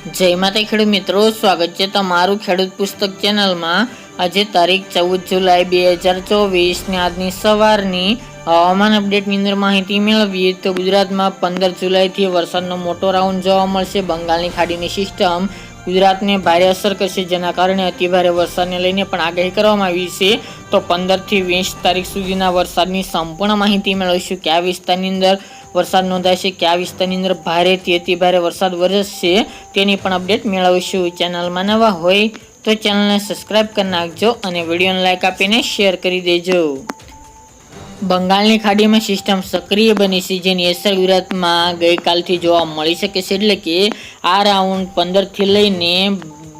જય માતા ખેડૂત મિત્રો, સ્વાગત છે તમારું ખેડૂત પુસ્તક ચેનલમાં। આજે તારીખ 14 જુલાઈ 2024 ને આજની સવારની હવામાન અપડેટની અંદર માહિતી મેળવીએ તો ગુજરાતમાં 15 જુલાઈથી વરસાદનો મોટો રાઉન્ડ જોવા મળશે। બંગાળની ખાડીની સિસ્ટમ ગુજરાતને ભારે અસર કરશે, જેના કારણે અતિભારે વરસાદને લઈને પણ આગાહી કરવામાં આવી છે। તો 15 થી 20 તારીખ સુધીના વરસાદની સંપૂર્ણ માહિતી મેળવીશું। કયા વિસ્તારની અંદર વરસાદ નોંધાશે, કયા વિસ્તારની અંદર ભારેથી અતિ ભારે વરસાદ વરસશે તેની પણ અપડેટ મેળવીશું। ચેનલમાં નવા હોય તો ચેનલને સબસ્ક્રાઇબ કરી નાખજો અને વિડીયોને લાઇક આપીને શેર કરી દેજો। બંગાળની ખાડીમાં સિસ્ટમ સક્રિય બની છે, જેની અસર ગુજરાતમાં ગઈકાલથી જોવા મળી શકે છે। એટલે કે આ રાઉન્ડ 15 થી લઈને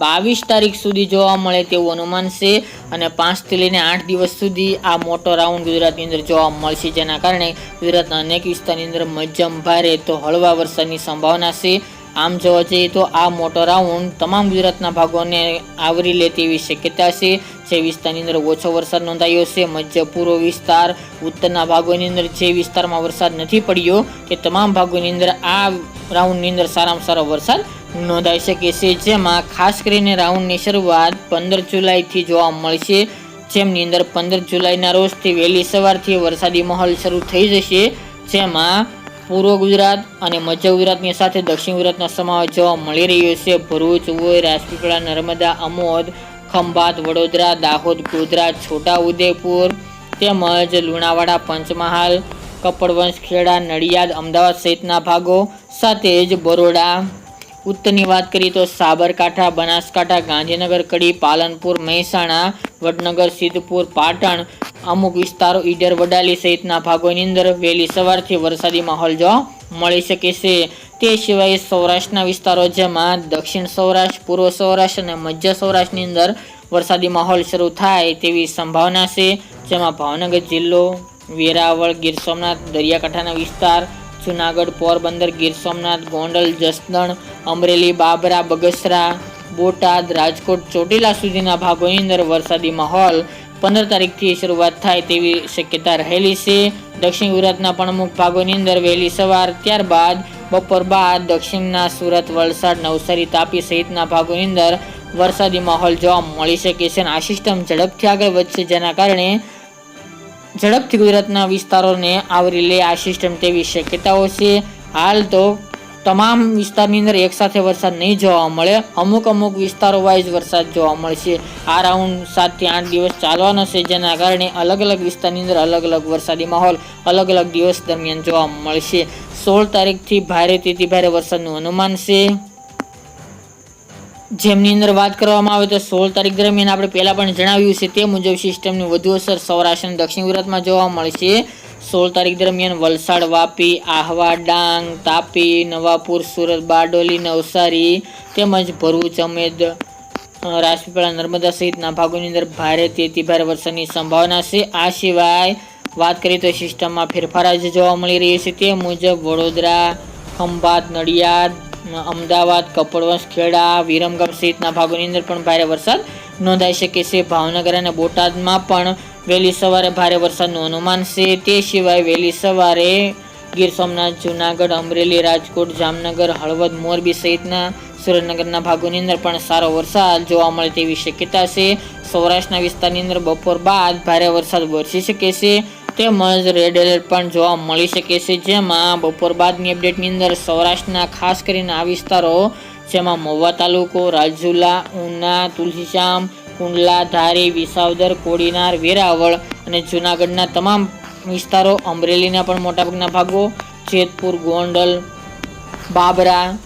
22 તારીખ સુધી જોવા મળે તેવું અનુમાન છે અને 5 થી લઈને 8 દિવસ સુધી આ મોટો રાઉન્ડ ગુજરાતની અંદર જોવા મળશે, જેના કારણે ગુજરાતના અનેક વિસ્તારની અંદર મધ્યમ ભારે તો હળવા વરસાદની સંભાવના છે। આમ જોવા જઈએ તો આ મોટો રાઉન્ડ તમામ ગુજરાતના ભાગોને આવરી લે તેવી શક્યતા છે। જે વિસ્તારની અંદર ઓછો વરસાદ નોંધાયો છે, મધ્ય પૂર્વ વિસ્તાર, ઉત્તરના ભાગોની અંદર જે વિસ્તારમાં વરસાદ નથી પડ્યો તે તમામ ભાગોની અંદર આ રાઉન્ડની અંદર સારામાં સારો વરસાદ નોંધાઈ શકે છે। જેમાં ખાસ કરીને રાઉન્ડની શરૂઆત 15 જુલાઈથી જોવા મળશે, જેમની અંદર 15 જુલાઈના રોજથી વહેલી સવારથી વરસાદી માહોલ શરૂ થઈ જશે। જેમાં પૂર્વ ગુજરાત અને મધ્ય ગુજરાતની સાથે દક્ષિણ ગુજરાતનો સમાવેશ જોવા મળી રહ્યો છે। ભરૂચ, ઉોઈ, રાજપીપળા, નર્મદા, અમોદ, ખંભાત, વડોદરા, દાહોદ, ગોધરા, છોટા ઉદેપુર તેમજ લુણાવાડા, પંચમહાલ, કપડવંશ, ખેડા, નડિયાદ, અમદાવાદ સહિતના ભાગો સાથે જ બરોડા। ઉત્તરની વાત કરીએ તો સાબરકાંઠા, બનાસકાંઠા, ગાંધીનગર, કડી, પાલનપુર, મહેસાણા, વડનગર, સિદ્ધપુર, પાટણ, અમુક વિસ્તારો ઈડર, વડાલી સહિતના ભાગોની અંદર વહેલી સવારથી વરસાદી માહોલ જોવા મળી શકે છે। તે સિવાય સૌરાષ્ટ્રના વિસ્તારો, જેમાં દક્ષિણ સૌરાષ્ટ્ર, પૂર્વ સૌરાષ્ટ્ર અને મધ્ય સૌરાષ્ટ્રની અંદર વરસાદી માહોલ શરૂ થાય તેવી સંભાવના છે। જેમાં ભાવનગર જિલ્લો, વેરાવળ, ગીર સોમનાથ, દરિયાકાંઠાના વિસ્તાર, જુનાગઢ, પોરબંદર, ગીર સોમનાથ, ગોંડલ, જસદણ, અમરેલી, બાબરા, બગસરા, બોટાદ, રાજકોટ, ચોટીલા સુધીના ભાગોની અંદર વરસાદી માહોલ 15 તારીખથી શરૂઆત થાય તેવી શક્યતા રહેલી છે। દક્ષિણ ગુજરાતના પણ અમુક ભાગોની અંદર વહેલી સવાર, ત્યારબાદ બપોર બાદ દક્ષિણના સુરત, વલસાડ, નવસારી, તાપી સહિતના ભાગોની અંદર વરસાદી માહોલ જોવા મળી શકે છે। અને આ સિસ્ટમ ઝડપથી આગળ વધશે, જેના કારણે ઝડપથી ગુજરાતના વિસ્તારોને આવરી લે આ સિસ્ટમ તેવી શક્યતાઓ છે। હાલ તો તમામ વિસ્તારની અંદર એકસાથે વરસાદ નહીં જોવા મળે, અમુક વિસ્તારો વાઇઝ વરસાદ જોવા મળશે। આ રાઉન્ડ 7 થી 8 દિવસ ચાલવાનો છે, જેના કારણે અલગ અલગ વિસ્તારની અંદર અલગ અલગ વરસાદી માહોલ અલગ અલગ દિવસ દરમિયાન જોવા મળશે। 16 તારીખથી ભારેથી અતિ ભારે વરસાદનું અનુમાન છે, જેમની અંદર વાત કરવામાં આવે તો 16 તારીખ દરમિયાન આપણે પહેલા પણ જણાવ્યું છે તે મુજબ સિસ્ટમની વધુ અસર સૌરાષ્ટ્ર અને દક્ષિણ ગુજરાતમાં જોવા મળશે। 16 તારીખ દરમિયાન વલસાડ, વાપી, આહવા, ડાંગ, તાપી, નવાપુર, સુરત, બારડોલી, નવસારી તેમજ ભરૂચ, અમેદ, રાજપીપળા, નર્મદા સહિતના ભાગોની અંદર ભારેથી અતિ ભારે વરસાદની સંભાવના છે। આ સિવાય વાત કરીએ તો સિસ્ટમમાં ફેરફાર આજે જોવા મળી રહ્યો છે તે મુજબ વડોદરા, ખંભાત, નડિયાદ, અમદાવાદ, કપડવંશ, ખેડા, વિરમગામ સહિતના ભાગોની અંદર પણ ભારે વરસાદ નોંધાઈ શકે છે। ભાવનગર અને બોટાદમાં પણ વહેલી સવારે ભારે વરસાદનું અનુમાન છે। તે સિવાય વહેલી સવારે ગીર સોમનાથ, જુનાગઢ, અમરેલી, રાજકોટ, જામનગર, હળવદ, મોરબી સહિતના સુરેન્દ્રનગરના ભાગોની અંદર પણ સારો વરસાદ જોવા મળે તેવી શક્યતા છે। સૌરાષ્ટ્રના વિસ્તારની અંદર બપોર બાદ ભારે વરસાદ વરસી શકે છે, તેમજ રેડ એલર્ટ પણ જોવા મળી શકે છે। જેમાં બપોર બાદની અપડેટની અંદર સૌરાષ્ટ્રના ખાસ કરીને આ વિસ્તારો, જેમાં મહુવા તાલુકો, રાજુલા, ઉના, તુલસીશ્યામ, કુંડલા, ધારી, વિસાવદર, કોડીનાર, વેરાવળ અને જૂનાગઢના તમામ વિસ્તારો, અમરેલીના પણ મોટાભાગના ભાગો, જેતપુર, ગોંડલ, બાબરા,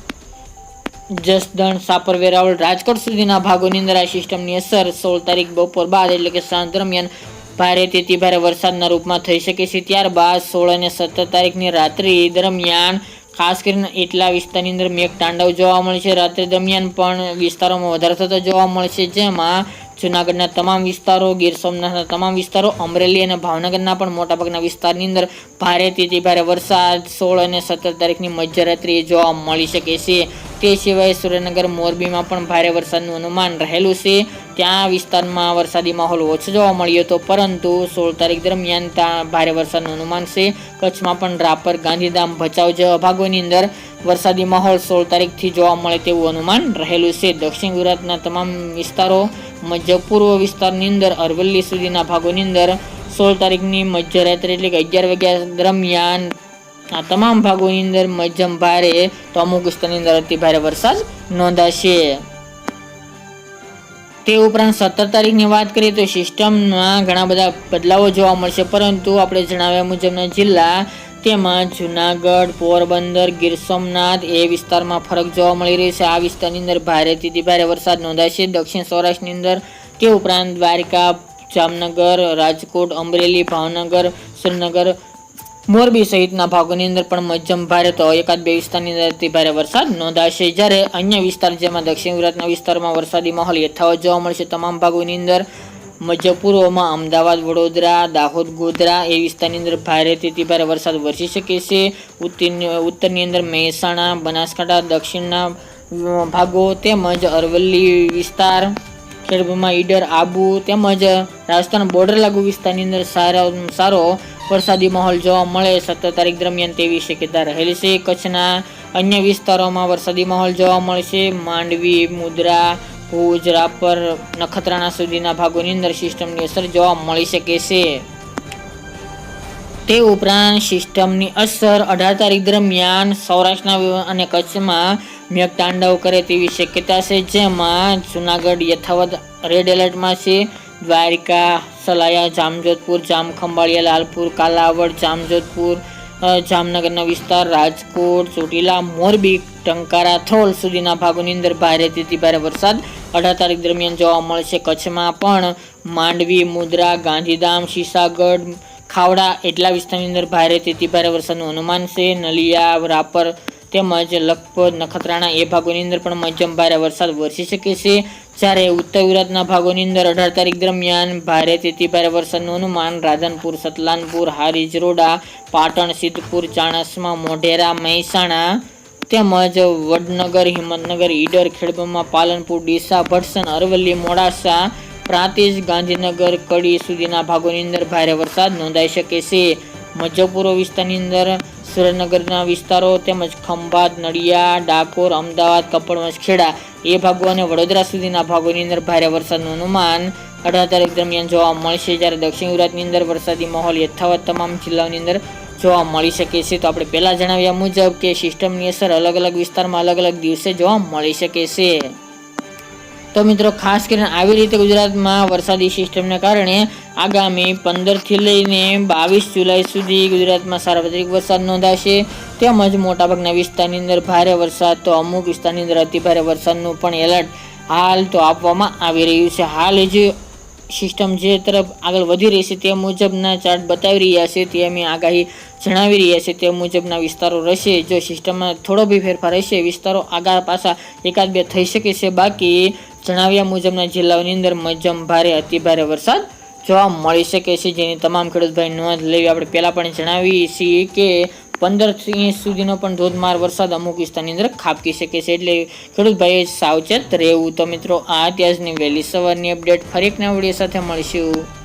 જસદણ, સાપર, વેરાવળ, રાજકોટ સુધીના ભાગોની અંદર આ સિસ્ટમની અસર 16 તારીખ બપોર બાદ એટલે કે સાંજ દરમિયાન ભારેથી અતિ ભારે વરસાદના રૂપમાં થઈ શકે છે। ત્યારબાદ 16 અને 17 તારીખની રાત્રિ દરમિયાન ખાસ કરીને એટલા વિસ્તારની અંદર મેઘતાંડવ જોવા મળશે। રાત્રિ દરમિયાન પણ વિસ્તારોમાં વધારો થતો જોવા મળશે, જેમાં જૂનાગઢના તમામ વિસ્તારો, ગીર સોમનાથના તમામ વિસ્તારો, અમરેલી અને ભાવનગરના પણ મોટાભાગના વિસ્તારની અંદર ભારેથી અતિ ભારે વરસાદ 16 અને 17 તારીખની મધ્યરાત્રિએ જોવા મળી શકે છે। તે સિવાય સુરેન્દ્રનગર મોરબીમાં પણ ભારે વરસાદનું અનુમાન રહેલું છે. ત્યાં વિસ્તારમાં વરસાદી માહોલ ઓછો જોવા મળ્યો હતો, પરંતુ 16 તારીખ દરમિયાન ત્યાં ભારે વરસાદનું અનુમાન છે. કચ્છમાં પણ રાપર, ગાંધીધામ, ભચાઉ જેવા ભાગોની અંદર વરસાદી માહોલ 16 તારીખથી જોવા મળે તેવું અનુમાન રહેલું છે. દક્ષિણ ગુજરાતના તમામ વિસ્તારો, મધ્ય પૂર્વ વિસ્તારની અંદર અરવલ્લી સુધીના ભાગોની અંદર 16 તારીખની મધ્યરાત્રે એટલે કે 11 વાગ્યા દરમિયાન આ તમામ ભાગોની અંદર મધ્યમ ભારે તો અમુક વિસ્તારની અંદર અતિ ભારે વરસાદ નોંધાશે. તે ઉપરાંત 17 તારીખની વાત કરીએ તો સિસ્ટમમાં ઘણા બધા બદલાવો જોવા મળશે, પરંતુ આપણે જણાવ્યા મુજબના જિલ્લા તેમાં જુનાગઢ, પોરબંદર, ગીર સોમનાથ એ વિસ્તારમાં ફરક જોવા મળી રહ્યો છે. આ વિસ્તારની અંદર ભારેથી અતિ ભારે વરસાદ નોંધાશે. દક્ષિણ સૌરાષ્ટ્રની અંદર તે ઉપરાંત દ્વારકા, જામનગર, રાજકોટ, અમરેલી, ભાવનગર, સુરેન્દ્રનગર, મોરબી સહિતના ભાગોની અંદર પણ મધ્યમ ભારે તો એકાદ બે વિસ્તારની અંદર અતિ ભારે વરસાદ નોંધાશે. જ્યારે અન્ય વિસ્તાર જેમાં દક્ષિણ ગુજરાતના વિસ્તારમાં વરસાદી માહોલ યથાવત જોવા મળશે. તમામ ભાગોની અંદર મધ્ય પૂર્વમાં અમદાવાદ, વડોદરા, દાહોદ, ગોધરા એ વિસ્તારની અંદર ભારેથી અતિ ભારે વરસાદ વરસી શકે છે. ઉત્તરની અંદર મહેસાણા, બનાસકાંઠા, દક્ષિણના ભાગો તેમજ અરવલ્લી વિસ્તાર, ખેડબ્રહ્મા, ઈડર, આબુ તેમજ રાજસ્થાન બોર્ડર લાગુ વિસ્તારની અંદર સારો વરસાદી માહોલ જોવા મળે 17 તારીખ દરમિયાન તેવી શક્યતા રહેલી છે. કચ્છના અન્ય વિસ્તારોમાં વરસાદી માહોલ જોવા મળશે. માંડવી, મુદ્રા, ભુજ, રાપર, નખત્રાણા સુધીના ભાગોની અંદર સિસ્ટમની અસર જોવા મળી શકે છે. તે ઉપરાંત સિસ્ટમની અસર 18 તારીખ દરમિયાન સૌરાષ્ટ્રના અને કચ્છમાં મેઘતાંડવ કરે તેવી શક્યતા છે, જેમાં જુનાગઢ યથાવત રેડ એલર્ટમાં છે. દ્વારકા, સલાયા, જામજોધપુર, જામખંભાળિયા, લાલપુર, કાલાવડ, જામજોધપુર, જામનગરના વિસ્તાર, રાજકોટ, ચોટીલા, મોરબી, ટંકારા, થ્રોલ સુધીના ભાગોની અંદર ભારેથી અતિ ભારે વરસાદ 18 તારીખ દરમિયાન જોવા મળશે. કચ્છમાં પણ માંડવી, મુદ્રા, ગાંધીધામ, શીશાગઢ, ખાવડા એટલા વિસ્તારની અંદર ભારેથી અતિ ભારે વરસાદનું અનુમાન છે. નલિયા, રાપર તેમજ લખપત, નખત્રાણા એ ભાગોની અંદર પણ મધ્યમ ભારે વરસાદ વરસી શકે છે. જ્યારે ઉત્તર ગુજરાતના ભાગોની અંદર 18 તારીખ દરમિયાન ભારેથી અતિ ભારે વરસાદનું અનુમાન રાધનપુર, સતલાનપુર, હારીજ, રોડા, પાટણ, સિદ્ધપુર, ચાણસ્મા, મોઢેરા, મહેસાણા તેમજ વડનગર, હિંમતનગર, ઈડર, ખેડબ્રહ્મા, પાલનપુર, ડીસા, ભટસન, અરવલ્લી, મોડાસા, પ્રાંતિજ, ગાંધીનગર, કડી સુધીના ભાગોની અંદર ભારે વરસાદ નોંધાઈ શકે છે. મધ્ય પૂર્વ વિસ્તારની અંદર સુરેન્દ્રનગરના વિસ્તારો તેમજ ખંભાત, નડિયાદ, ડાકોર, અમદાવાદ, કપડવંજ, ખેડા એ ભાગો અને વડોદરા સુધીના ભાગોની અંદર ભારે વરસાદનું અનુમાન 18 તારીખ દરમિયાન જોવા મળશે. જ્યારે દક્ષિણ ગુજરાતની અંદર વરસાદી માહોલ યથાવત તમામ જિલ્લાઓની અંદર જોવા મળી શકે છે. તો આપણે પહેલા જણાવ્યા મુજબ કે સિસ્ટમની અસર અલગ અલગ વિસ્તારમાં અલગ અલગ દિવસે જોવા મળી શકે છે. તો મિત્રો ખાસ કરીને આવી રીતે ગુજરાતમાં વરસાદી સિસ્ટમને કારણે આગામી 15 થી લઈને 22 જુલાઈ સુધી ગુજરાતમાં સાર્વત્રિક વરસાદ નોંધાશે. તેમજ મોટાભાગના વિસ્તારની અંદર ભારે વરસાદ તો અમુક વિસ્તારની અંદર અતિ ભારે વરસાદનું પણ એલર્ટ હાલ તો આપવામાં આવી રહ્યું છે. હાલ જે સિસ્ટમ જે તરફ આગળ વધી રહી છે તે મુજબના ચાર્ટ બતાવી રહ્યા છે, તે અમે આગાહી જણાવી રહ્યા છે તે મુજબના વિસ્તારો રહેશે. જો સિસ્ટમમાં થોડો બી ફેરફાર રહેશે, વિસ્તારો આગળ પાછા એકાદ બે થઈ શકે છે. બાકી જણાવ્યા મુજબના જિલ્લાઓની અંદર મધ્યમ ભારે અતિ ભારે વરસાદ જોવા મળી શકે છે, જેની તમામ ખેડૂત ભાઈ નોંધ લેવી. આપણે પહેલાં પણ જણાવીએ છીએ કે 15 ઇંચ સુધીનો પણ ધોધમાર વરસાદ અમુક વિસ્તારની અંદર ખાબકી શકે છે, એટલે ખેડૂત ભાઈએ સાવચેત રહેવું. તો મિત્રો આ અત્યારની વહેલી સવારની અપડેટ ફરી એક નવા વિડીયો સાથે મળીશું.